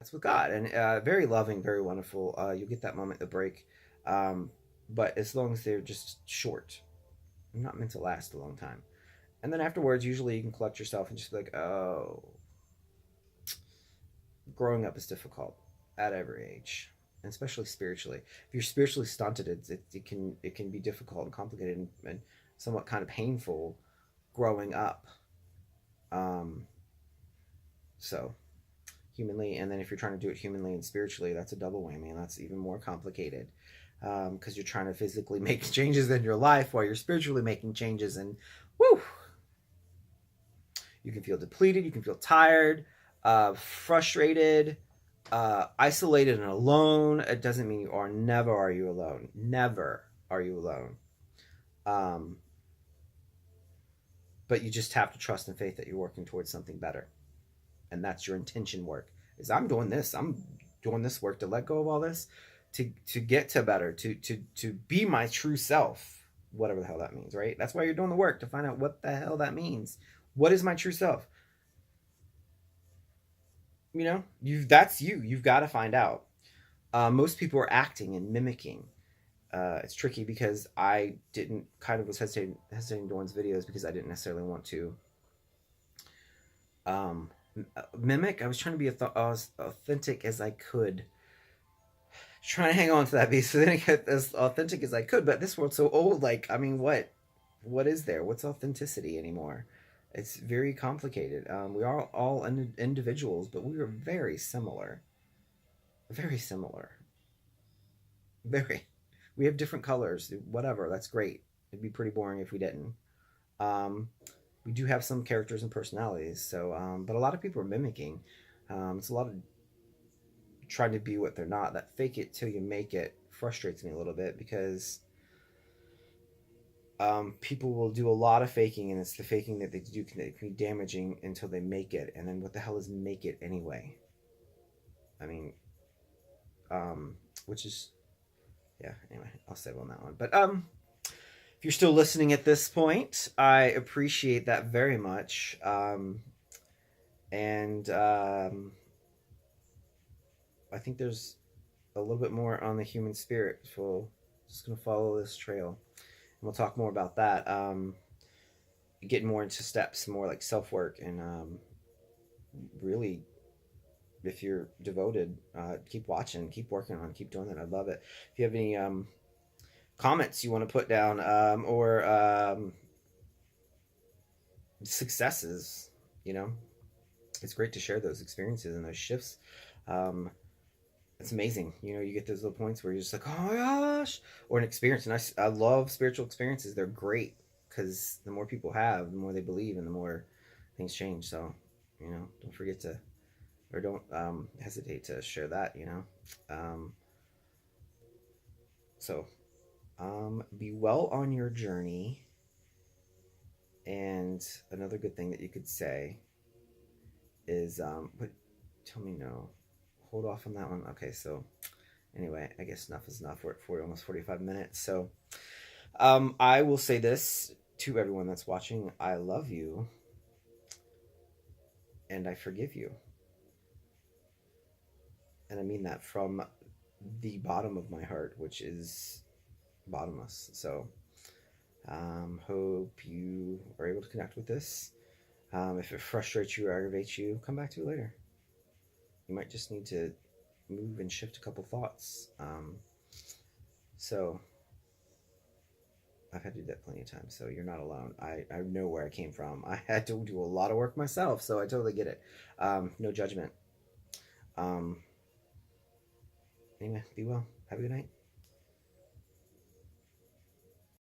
That's with God, and very loving, very wonderful. You'll get that moment, the break, um, but as long as they're just short, they're not meant to last a long time. And then afterwards, usually you can collect yourself and just be like, oh, growing up is difficult at every age, and especially spiritually. If you're spiritually stunted, it can be difficult and complicated and somewhat kind of painful growing up. Um, so humanly, and then if you're trying to do it humanly and spiritually, that's a double whammy, and that's even more complicated because you're trying to physically make changes in your life while you're spiritually making changes, and woo, you can feel depleted, you can feel tired, frustrated, isolated and alone. It doesn't mean you are. Never are you alone. Never are you alone. Um, but you just have to trust and faith that you're working towards something better, and that's your intention work. Is I'm doing this. I'm doing this work to let go of all this, to get to better, to be my true self, whatever the hell that means, right? That's why you're doing the work, to find out what the hell that means. What is my true self? That's you. You've got to find out. Most people are acting and mimicking. It's tricky because I didn't kind of was hesitating to one's videos because I didn't necessarily want to um, mimic. I was trying to be as authentic as I could, trying to hang on to that piece, so then I get as authentic as I could. But this world's so old. Like, I mean, what is there? What's authenticity anymore? It's very complicated. We are all individuals, but we are very similar. Very similar. Very. We have different colors. Whatever. That's great. It'd be pretty boring if we didn't. Um, we do have some characters and personalities. So, but a lot of people are mimicking. It's a lot of trying to be what they're not. That fake it till you make it frustrates me a little bit because people will do a lot of faking, and it's the faking that they do can be damaging until they make it. And then what the hell is make it anyway? I mean, um, which is yeah. Anyway, I'll save on that one. But if you're still listening at this point, I appreciate that very much. And I think there's a little bit more on the human spirit. So just gonna follow this trail, and we'll talk more about that. Getting more into steps, more like self work, and really, if you're devoted, keep watching, keep working on, keep doing that. I love it. If you have any comments you want to put down, or successes, you know, it's great to share those experiences and those shifts. Um, it's amazing. You get those little points where you're just like, oh my gosh, or an experience. And I love spiritual experiences. They're great because the more people have, the more they believe, and the more things change. So, don't forget to, or don't hesitate to share that. Um, so, be well on your journey. And another good thing that you could say is, but tell me no. Hold off on that one. Okay, so anyway, I guess enough is enough. We're at almost 45 minutes. So I will say this to everyone that's watching: I love you and I forgive you. And I mean that from the bottom of my heart, which is bottomless. So hope you are able to connect with this. If it frustrates you or aggravates you, come back to it later. You might just need to move and shift a couple thoughts. So I've had to do that plenty of times, so you're not alone. I know where I came from. I had to do a lot of work myself, so I totally get it. No judgment. Um, anyway, be well. Have a good night.